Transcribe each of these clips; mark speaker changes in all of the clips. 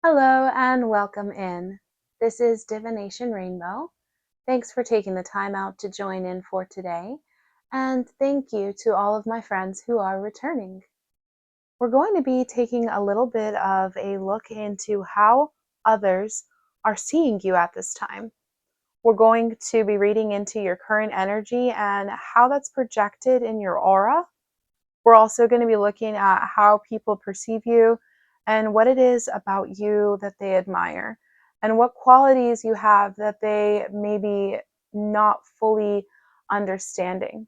Speaker 1: Hello and welcome in. This is Divination Rainbow. Thanks for taking the time out to join in for today. And thank you to all of my friends who are returning. We're going to be taking a little bit of a look into how others are seeing you at this time. We're going to be reading into your current energy and how that's projected in your aura. We're also going to be looking at how people perceive you and what it is about you that they admire and what qualities you have that they maybe not fully understanding.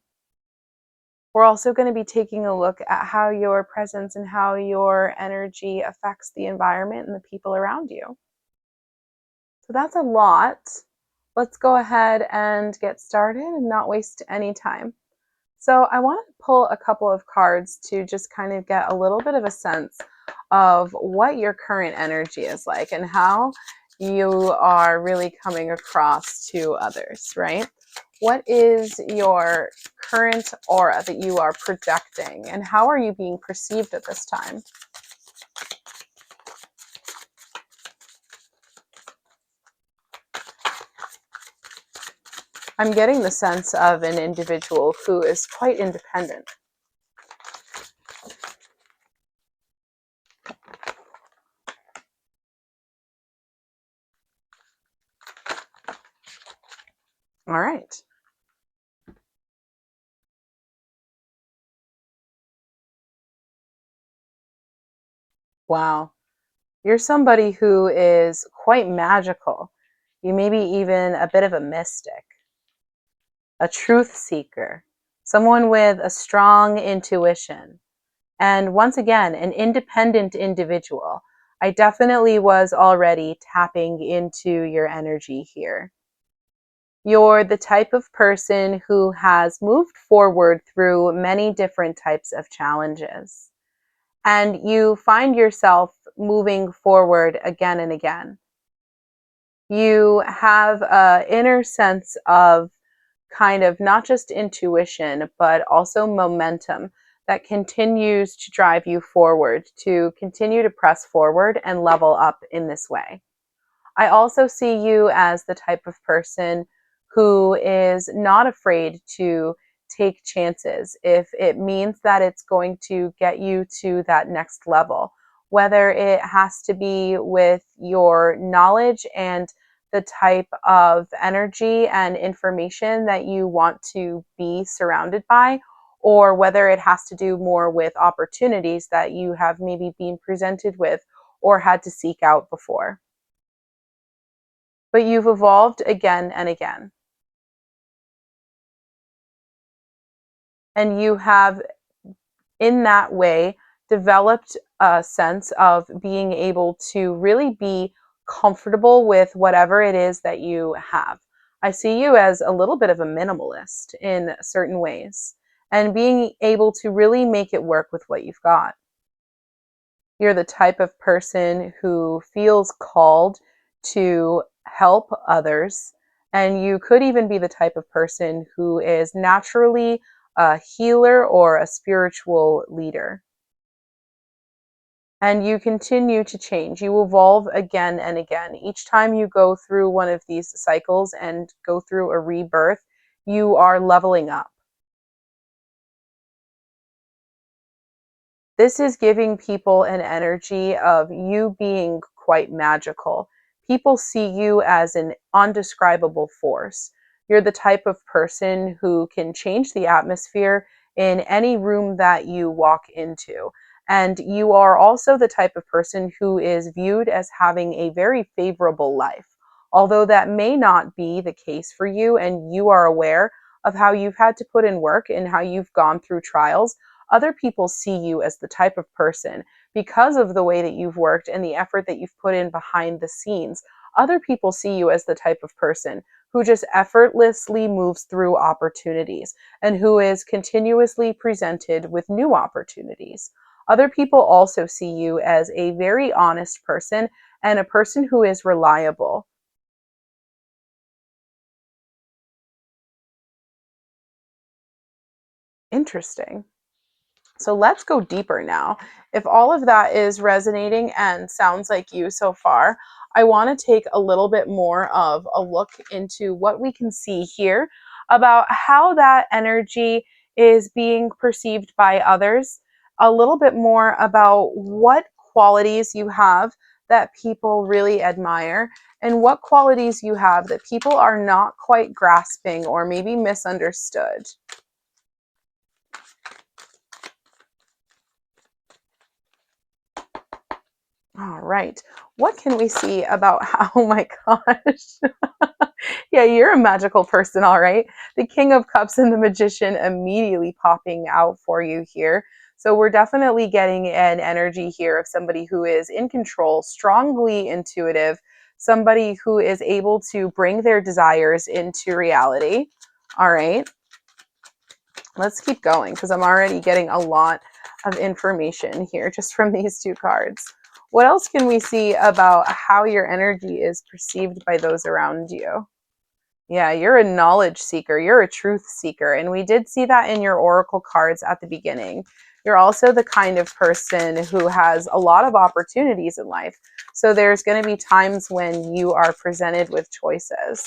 Speaker 1: We're also going to be taking a look at how your presence and how your energy affects the environment and the people around you. So that's a lot. Let's go ahead and get started and not waste any time. So I want to pull a couple of cards to just kind of get a little bit of a sense of what your current energy is like and how you are really coming across to others, right? What is your current aura that you are projecting and how are you being perceived at this time? I'm getting the sense of an individual who is quite independent. All right. Wow. You're somebody who is quite magical. You may be even a bit of a mystic, a truth seeker, someone with a strong intuition, and once again, an independent individual. I definitely was already tapping into your energy here. You're the type of person who has moved forward through many different types of challenges, and you find yourself moving forward again and again. You have an inner sense of kind of not just intuition, but also momentum that continues to drive you forward, to continue to press forward and level up in this way. I also see you as the type of person who is not afraid to take chances if it means that it's going to get you to that next level, whether it has to be with your knowledge and the type of energy and information that you want to be surrounded by, or whether it has to do more with opportunities that you have maybe been presented with or had to seek out before. But you've evolved again and again. And you have, in that way, developed a sense of being able to really be comfortable with whatever it is that you have. I see you as a little bit of a minimalist in certain ways and being able to really make it work with what you've got. You're the type of person who feels called to help others. And you could even be the type of person who is naturally a healer or a spiritual leader. And you continue to change. You evolve again and again. Each time you go through one of these cycles and go through a rebirth, you are leveling up. This is giving people an energy of you being quite magical. People see you as an undescribable force. You're the type of person who can change the atmosphere in any room that you walk into. And you are also the type of person who is viewed as having a very favorable life. Although that may not be the case for you, and you are aware of how you've had to put in work and how you've gone through trials, other people see you as the type of person, because of the way that you've worked and the effort that you've put in behind the scenes. Other people see you as the type of person who just effortlessly moves through opportunities and who is continuously presented with new opportunities. Other people also see you as a very honest person and a person who is reliable. Interesting. So let's go deeper now. If all of that is resonating and sounds like you so far, I want to take a little bit more of a look into what we can see here about how that energy is being perceived by others, a little bit more about what qualities you have that people really admire, and what qualities you have that people are not quite grasping or maybe misunderstood. All right. What can we see about how, oh my gosh. Yeah, you're a magical person, all right. The King of Cups and the Magician immediately popping out for you here. So we're definitely getting an energy here of somebody who is in control, strongly intuitive, somebody who is able to bring their desires into reality. All right. Let's keep going because I'm already getting a lot of information here just from these two cards. What else can we see about how your energy is perceived by those around you? Yeah, you're a knowledge seeker. You're a truth seeker. And we did see that in your oracle cards at the beginning. You're also the kind of person who has a lot of opportunities in life. So there's going to be times when you are presented with choices.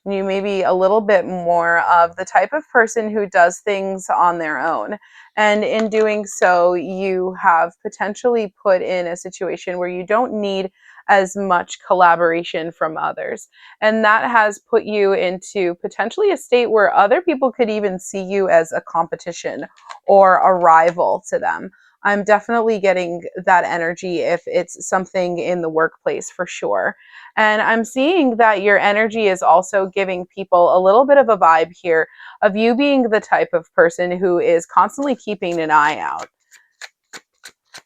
Speaker 1: You may be a little bit more of the type of person who does things on their own. And in doing so, you have potentially put in a situation where you don't need as much collaboration from others. And that has put you into potentially a state where other people could even see you as a competition or a rival to them. I'm definitely getting that energy if it's something in the workplace for sure. And I'm seeing that your energy is also giving people a little bit of a vibe here of you being the type of person who is constantly keeping an eye out.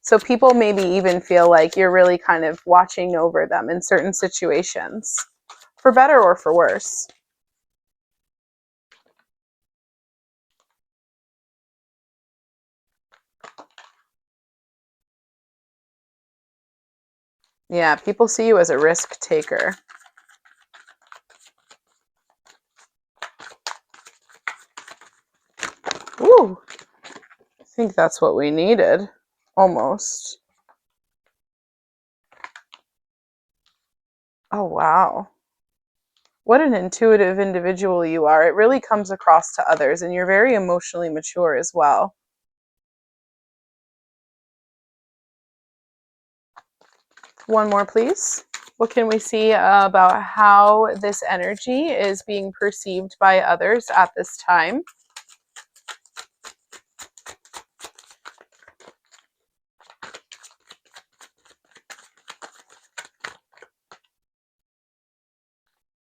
Speaker 1: So people maybe even feel like you're really kind of watching over them in certain situations, for better or for worse. Yeah, people see you as a risk taker. Ooh, I think that's what we needed, almost. Oh, wow. What an intuitive individual you are. It really comes across to others, and you're very emotionally mature as well. One more, please. What can we see about how this energy is being perceived by others at this time?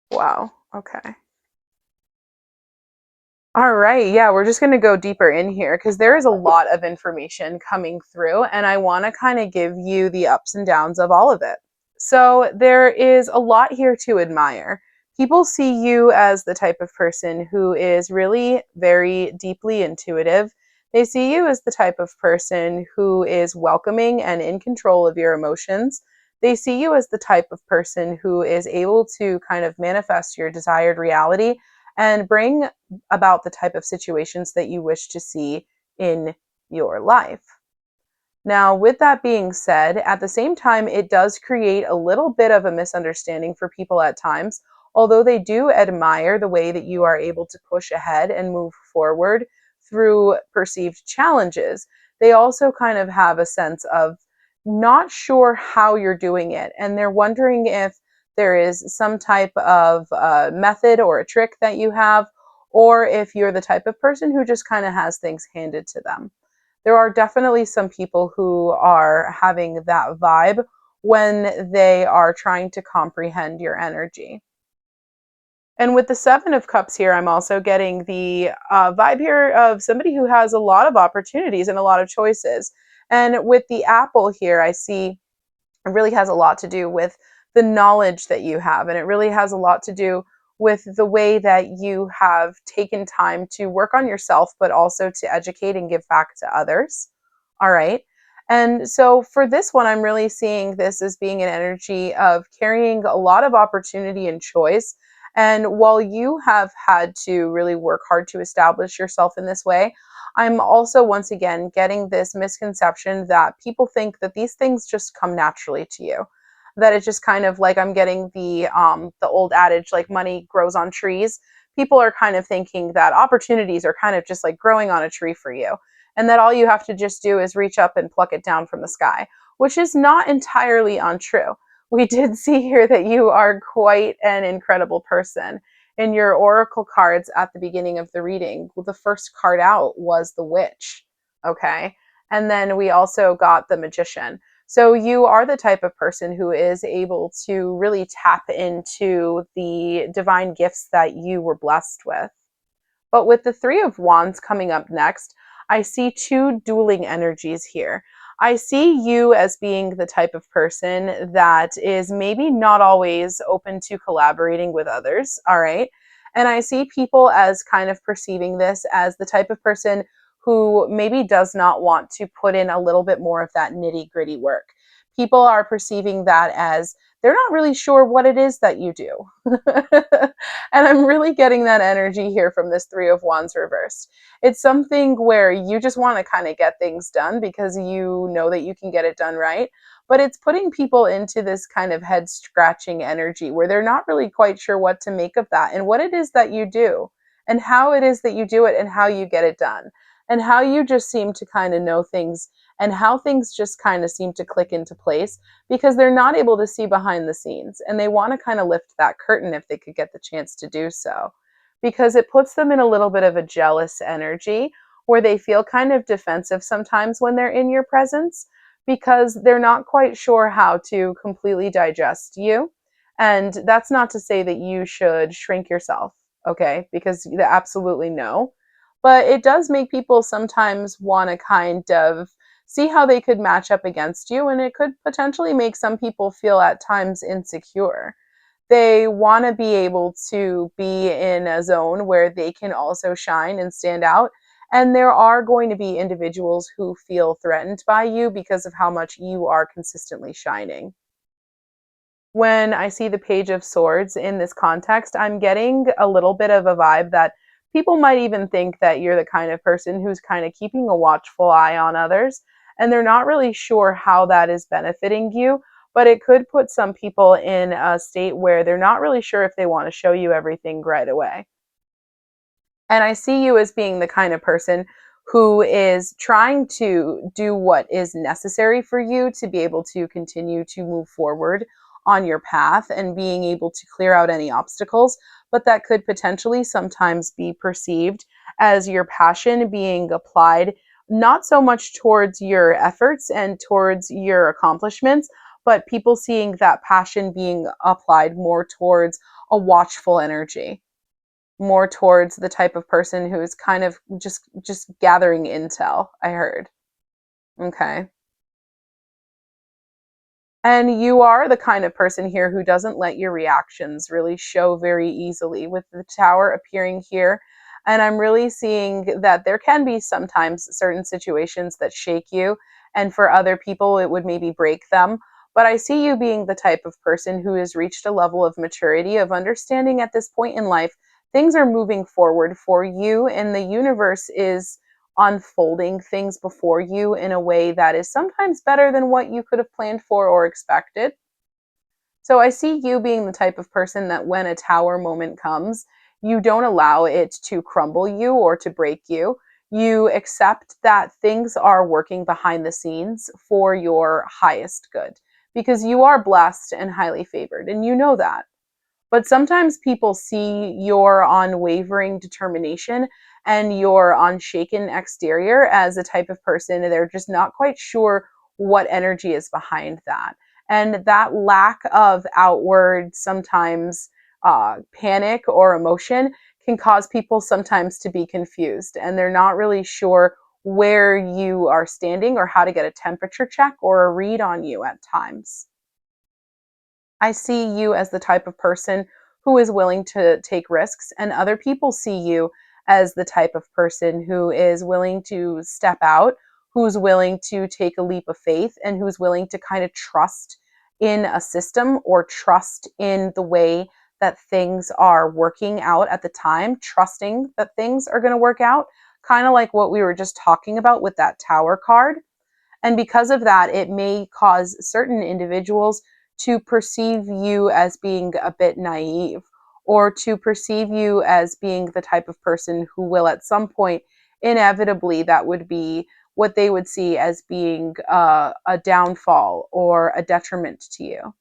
Speaker 1: Wow. Okay. All right. Yeah, we're just going to go deeper in here because there is a lot of information coming through, and I want to kind of give you the ups and downs of all of it. So there is a lot here to admire. People see you as the type of person who is really very deeply intuitive. They see you as the type of person who is welcoming and in control of your emotions. They see you as the type of person who is able to kind of manifest your desired reality and bring about the type of situations that you wish to see in your life. Now, with that being said, at the same time, it does create a little bit of a misunderstanding for people at times. Although they do admire the way that you are able to push ahead and move forward through perceived challenges, they also kind of have a sense of not sure how you're doing it. And they're wondering if there is some type of method or a trick that you have, or if you're the type of person who just kind of has things handed to them. There are definitely some people who are having that vibe when they are trying to comprehend your energy. And with the Seven of Cups here, I'm also getting the vibe here of somebody who has a lot of opportunities and a lot of choices. And with the Apple here, I see it really has a lot to do with the knowledge that you have, and it really has a lot to do with the way that you have taken time to work on yourself, but also to educate and give back to others. All right. And so for this one, I'm really seeing this as being an energy of carrying a lot of opportunity and choice, And while you have had to really work hard to establish yourself in this way, I'm also once again getting this misconception that people think that these things just come naturally to you. That it's just kind of like I'm getting the old adage like money grows on trees. People are kind of thinking that opportunities are kind of just like growing on a tree for you, and that all you have to just do is reach up and pluck it down from the sky, which is not entirely untrue. We did see here that you are quite an incredible person. In your oracle cards at the beginning of the reading, the first card out was the witch. Okay. And then we also got the magician. So you are the type of person who is able to really tap into the divine gifts that you were blessed with. But with the Three of Wands coming up next, I see two dueling energies here. I see you as being the type of person that is maybe not always open to collaborating with others, all right? And I see people as kind of perceiving this as the type of person who maybe does not want to put in a little bit more of that nitty gritty work. People are perceiving that as they're not really sure what it is that you do. And I'm really getting that energy here from this Three of Wands reversed. It's something where you just want to kind of get things done because you know that you can get it done right. But it's putting people into this kind of head scratching energy where they're not really quite sure what to make of that and what it is that you do and how it is that you do it and how you get it done and how you just seem to kind of know things and how things just kind of seem to click into place because they're not able to see behind the scenes and they want to kind of lift that curtain if they could get the chance to do so, because it puts them in a little bit of a jealous energy where they feel kind of defensive sometimes when they're in your presence because they're not quite sure how to completely digest you. And that's not to say that you should shrink yourself, okay? Because absolutely no. But it does make people sometimes want to kind of see how they could match up against you, and it could potentially make some people feel at times insecure. They want to be able to be in a zone where they can also shine and stand out. And there are going to be individuals who feel threatened by you because of how much you are consistently shining. When I see the Page of Swords in this context, I'm getting a little bit of a vibe that people might even think that you're the kind of person who's kind of keeping a watchful eye on others, and they're not really sure how that is benefiting you. But it could put some people in a state where they're not really sure if they want to show you everything right away. And I see you as being the kind of person who is trying to do what is necessary for you to be able to continue to move forward on your path and being able to clear out any obstacles. But that could potentially sometimes be perceived as your passion being applied not so much towards your efforts and towards your accomplishments, but people seeing that passion being applied more towards a watchful energy, more towards the type of person who is kind of just gathering intel, I heard. Okay. And you are the kind of person here who doesn't let your reactions really show very easily with the tower appearing here. And I'm really seeing that there can be sometimes certain situations that shake you, and for other people, it would maybe break them. But I see you being the type of person who has reached a level of maturity, of understanding at this point in life, things are moving forward for you, and the universe is unfolding things before you in a way that is sometimes better than what you could have planned for or expected. So I see you being the type of person that when a tower moment comes, you don't allow it to crumble you or to break you. You accept that things are working behind the scenes for your highest good because you are blessed and highly favored, and you know that. But sometimes people see your unwavering determination and your unshaken exterior as a type of person, and they're just not quite sure what energy is behind that. And that lack of outward, sometimes panic or emotion can cause people sometimes to be confused, and they're not really sure where you are standing or how to get a temperature check or a read on you at times. I see you as the type of person who is willing to take risks, and other people see you as the type of person who is willing to step out, who's willing to take a leap of faith, and who's willing to kind of trust in a system or trust in the way that things are working out at the time, trusting that things are going to work out, kind of like what we were just talking about with that Tower card. And because of that, it may cause certain individuals to perceive you as being a bit naive, or to perceive you as being the type of person who will, at some point, inevitably, that would be what they would see as being a downfall or a detriment to you.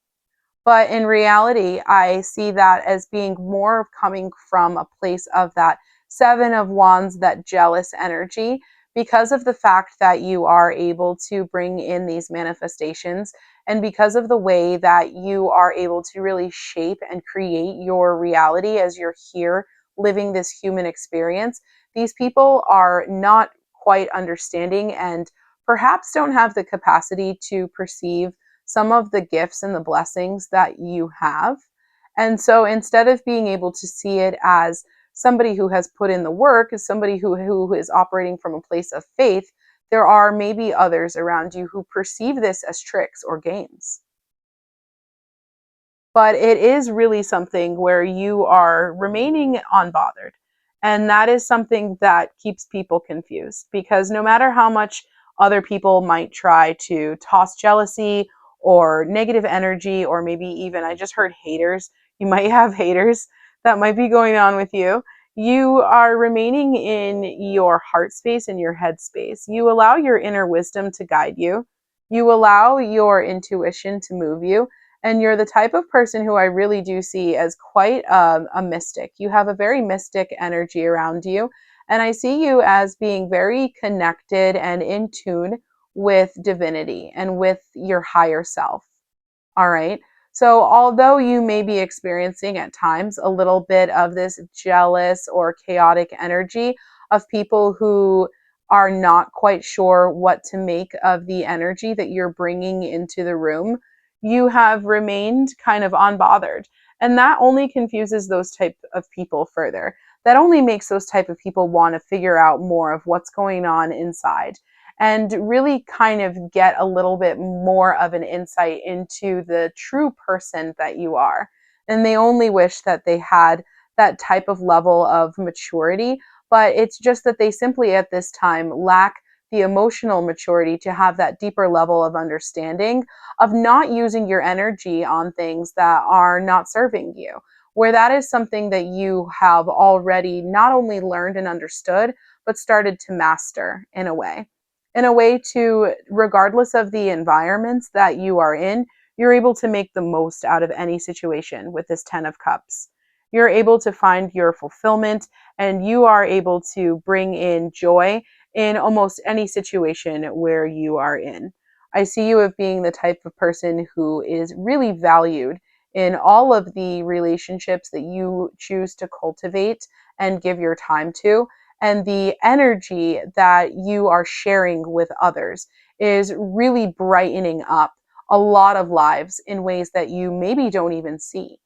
Speaker 1: But in reality, I see that as being more of coming from a place of that Seven of Wands, that jealous energy, because of the fact that you are able to bring in these manifestations, and because of the way that you are able to really shape and create your reality as you're here living this human experience. These people are not quite understanding and perhaps don't have the capacity to perceive some of the gifts and the blessings that you have. And so instead of being able to see it as somebody who has put in the work, as somebody who is operating from a place of faith, there are maybe others around you who perceive this as tricks or games. But it is really something where you are remaining unbothered. And that is something that keeps people confused, because no matter how much other people might try to toss jealousy or negative energy, or maybe even, I just heard haters, you might have haters that might be going on with you. You are remaining in your heart space and your head space. You allow your inner wisdom to guide you. You allow your intuition to move you, and you're the type of person who I really do see as quite a mystic. You have a very mystic energy around you. And I see you as being very connected and in tune with divinity and with your higher self. All right. So, although you may be experiencing at times a little bit of this jealous or chaotic energy of people who are not quite sure what to make of the energy that you're bringing into the room, you have remained kind of unbothered. And that only confuses those type of people further. That only makes those type of people want to figure out more of what's going on inside, and really kind of get a little bit more of an insight into the true person that you are. And they only wish that they had that type of level of maturity, but it's just that they simply at this time lack the emotional maturity to have that deeper level of understanding of not using your energy on things that are not serving you, where that is something that you have already not only learned and understood, but started to master in a way to, regardless of the environments that you are in, you're able to make the most out of any situation with this 10 of Cups. You're able to find your fulfillment, and you are able to bring in joy in almost any situation where you are in. I see you as being the type of person who is really valued in all of the relationships that you choose to cultivate and give your time to, and the energy that you are sharing with others is really brightening up a lot of lives in ways that you maybe don't even see.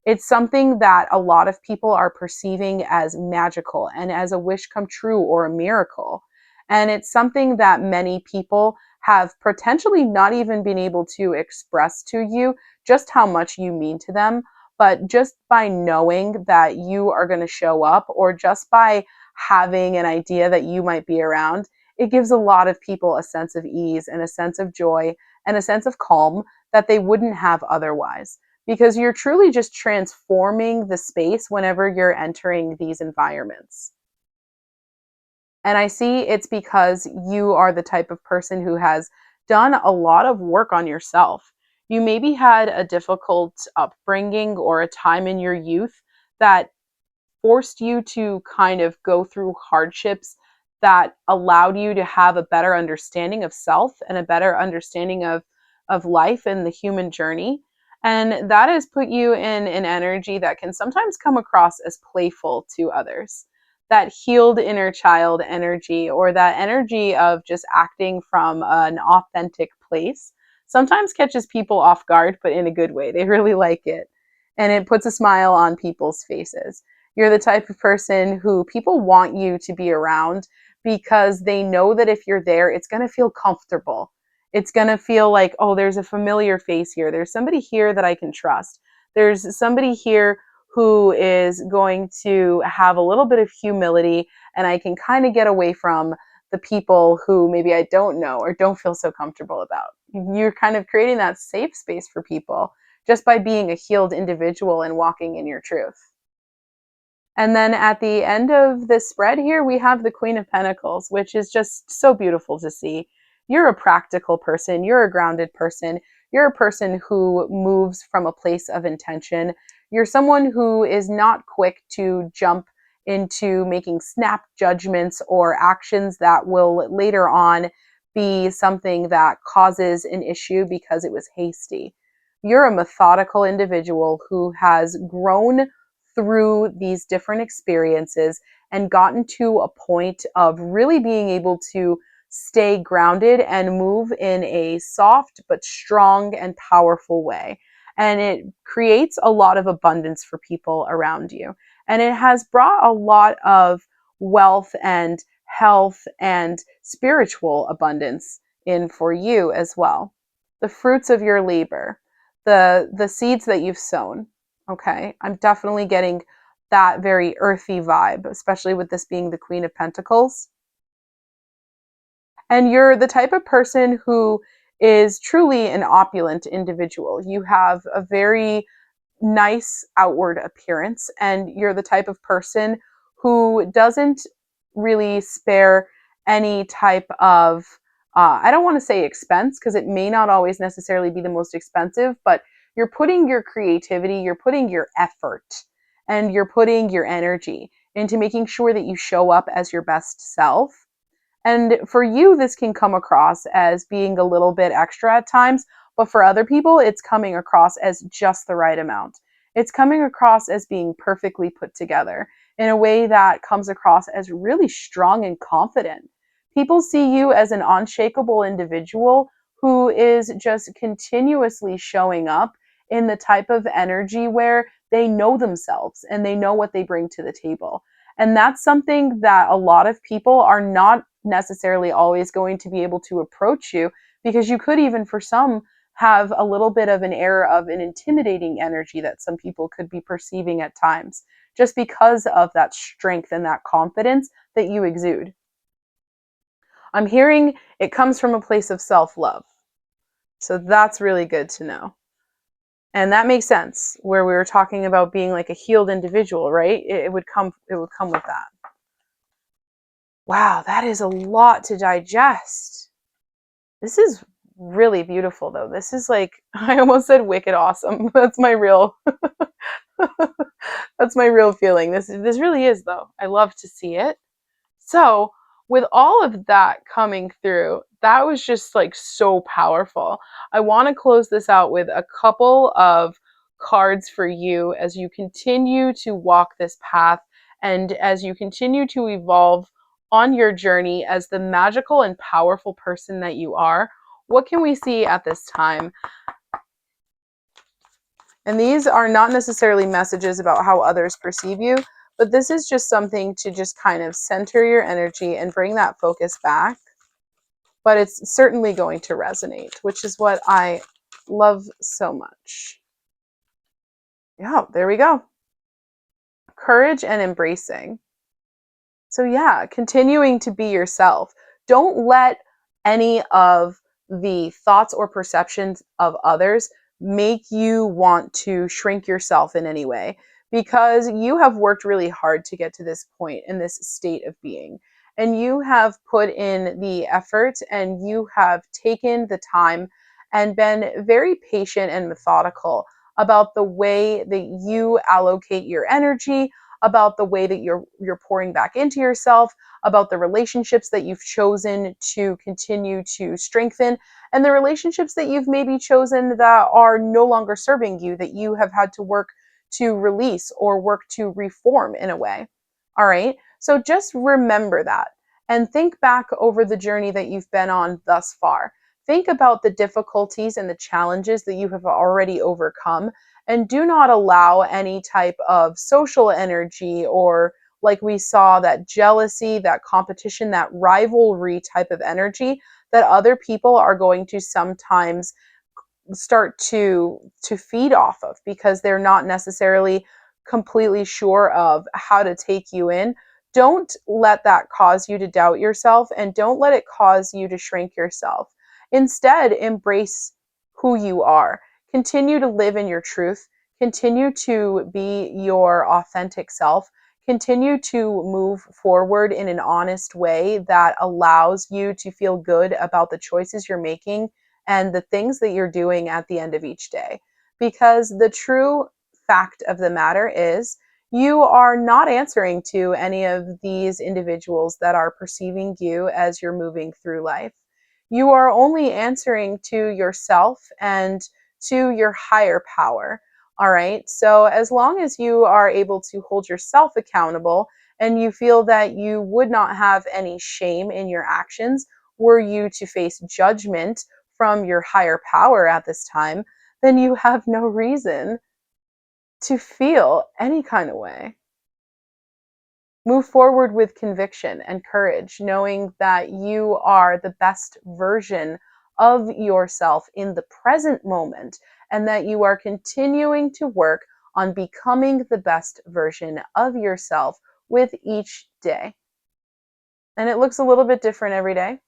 Speaker 1: It's something that a lot of people are perceiving as magical and as a wish come true or a miracle. And it's something that many people have potentially not even been able to express to you just how much you mean to them. But just by knowing that you are going to show up, or just by having an idea that you might be around, it gives a lot of people a sense of ease and a sense of joy and a sense of calm that they wouldn't have otherwise. Because you're truly just transforming the space whenever you're entering these environments. And I see it's because you are the type of person who has done a lot of work on yourself. You maybe had a difficult upbringing or a time in your youth that forced you to kind of go through hardships that allowed you to have a better understanding of self and a better understanding of life and the human journey. And that has put you in an energy that can sometimes come across as playful to others. That healed inner child energy, or that energy of just acting from an authentic place, sometimes catches people off guard, but in a good way. They really like it. And it puts a smile on people's faces. You're the type of person who people want you to be around because they know that if you're there, it's going to feel comfortable. It's going to feel like, oh, there's a familiar face here. There's somebody here that I can trust. There's somebody here who is going to have a little bit of humility, and I can kind of get away from the people who maybe I don't know or don't feel so comfortable about. You're kind of creating that safe space for people just by being a healed individual and walking in your truth. And then at the end of this spread here, we have the Queen of Pentacles, which is just so beautiful to see. You're a practical person. You're a grounded person. You're a person who moves from a place of intention. You're someone who is not quick to jump into making snap judgments or actions that will later on be something that causes an issue because it was hasty. You're a methodical individual who has grown through these different experiences and gotten to a point of really being able to stay grounded and move in a soft but strong and powerful way. And it creates a lot of abundance for people around you. And it has brought a lot of wealth and health and spiritual abundance in for you as well. The fruits of your labor, the seeds that you've sown. Okay, I'm definitely getting that very earthy vibe, especially with this being the Queen of Pentacles. And you're the type of person who is truly an opulent individual. You have a very nice outward appearance, and you're the type of person who doesn't really spare any type of I don't want to say expense, because it may not always necessarily be the most expensive, but you're putting your creativity, you're putting your effort, and you're putting your energy into making sure that you show up as your best self. And for you, this can come across as being a little bit extra at times, but for other people, it's coming across as just the right amount. It's coming across as being perfectly put together in a way that comes across as really strong and confident. People see you as an unshakable individual who is just continuously showing up in the type of energy where they know themselves and they know what they bring to the table. And that's something that a lot of people are not necessarily always going to be able to approach you, because you could even, for some, have a little bit of an air of an intimidating energy that some people could be perceiving at times, just because of that strength and that confidence that you exude. I'm hearing it comes from a place of self-love. So that's really good to know. And that makes sense, where we were talking about being like a healed individual, right? It would come with that. Wow, that is a lot to digest. This is really beautiful, though. This is like, I almost said wicked awesome. That's my real that's my real feeling. This really is, though. I love to see it. So, with all of that coming through, that was just like so powerful. I want to close this out with a couple of cards for you as you continue to walk this path and as you continue to evolve on your journey as the magical and powerful person that you are. What can we see at this time? And these are not necessarily messages about how others perceive you, but this is just something to just kind of center your energy and bring that focus back. But it's certainly going to resonate, which is what I love so much. Yeah, there we go. Courage and embracing. So yeah, continuing to be yourself. Don't let any of the thoughts or perceptions of others make you want to shrink yourself in any way, because you have worked really hard to get to this point in this state of being. And you have put in the effort and you have taken the time and been very patient and methodical about the way that you allocate your energy, about the way that you're pouring back into yourself, about the relationships that you've chosen to continue to strengthen, and the relationships that you've maybe chosen that are no longer serving you, that you have had to work to release or work to reform in a way. All right. So just remember that and think back over the journey that you've been on thus far. Think about the difficulties and the challenges that you have already overcome, and do not allow any type of social energy, or like we saw, that jealousy, that competition, that rivalry type of energy that other people are going to sometimes start to feed off of, because they're not necessarily completely sure of how to take you in, don't let that cause you to doubt yourself, and don't let it cause you to shrink yourself. Instead, embrace who you are. Continue to live in your truth. Continue to be your authentic self. Continue to move forward in an honest way that allows you to feel good about the choices you're making and the things that you're doing at the end of each day. Because the true fact of the matter is, you are not answering to any of these individuals that are perceiving you as you're moving through life. You are only answering to yourself and to your higher power. All right. So, as long as you are able to hold yourself accountable and you feel that you would not have any shame in your actions were you to face judgment from your higher power at this time, then you have no reason to feel any kind of way. Move forward with conviction and courage, knowing that you are the best version of yourself in the present moment, and that you are continuing to work on becoming the best version of yourself with each day. And it looks a little bit different every day.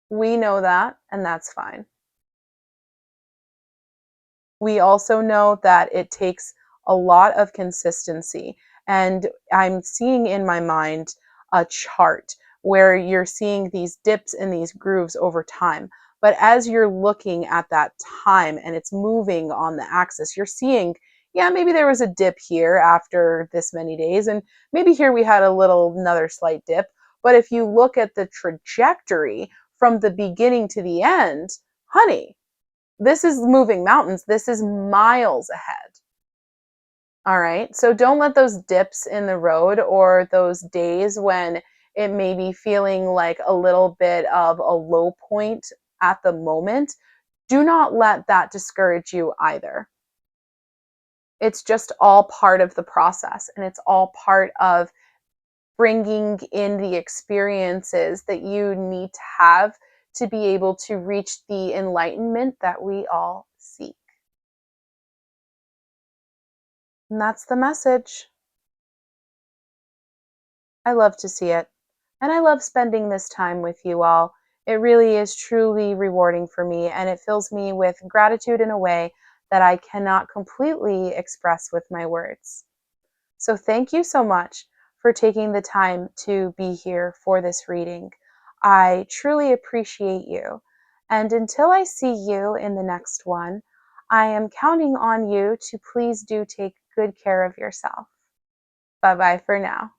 Speaker 1: We know that, and that's fine. We also know that it takes a lot of consistency. And I'm seeing in my mind a chart where you're seeing these dips and these grooves over time. But as you're looking at that time and it's moving on the axis, you're seeing, yeah, maybe there was a dip here after this many days. And maybe here we had another slight dip. But if you look at the trajectory from the beginning to the end, honey, this is moving mountains. This is miles ahead. All right. So don't let those dips in the road or those days when it may be feeling like a little bit of a low point at the moment, do not let that discourage you either. It's just all part of the process, and it's all part of bringing in the experiences that you need to have to be able to reach the enlightenment that we all seek. And that's the message. I love to see it. And I love spending this time with you all. It really is truly rewarding for me, and it fills me with gratitude in a way that I cannot completely express with my words. So, thank you so much for taking the time to be here for this reading. I truly appreciate you. And until I see you in the next one, I am counting on you to please do take good care of yourself. Bye bye for now.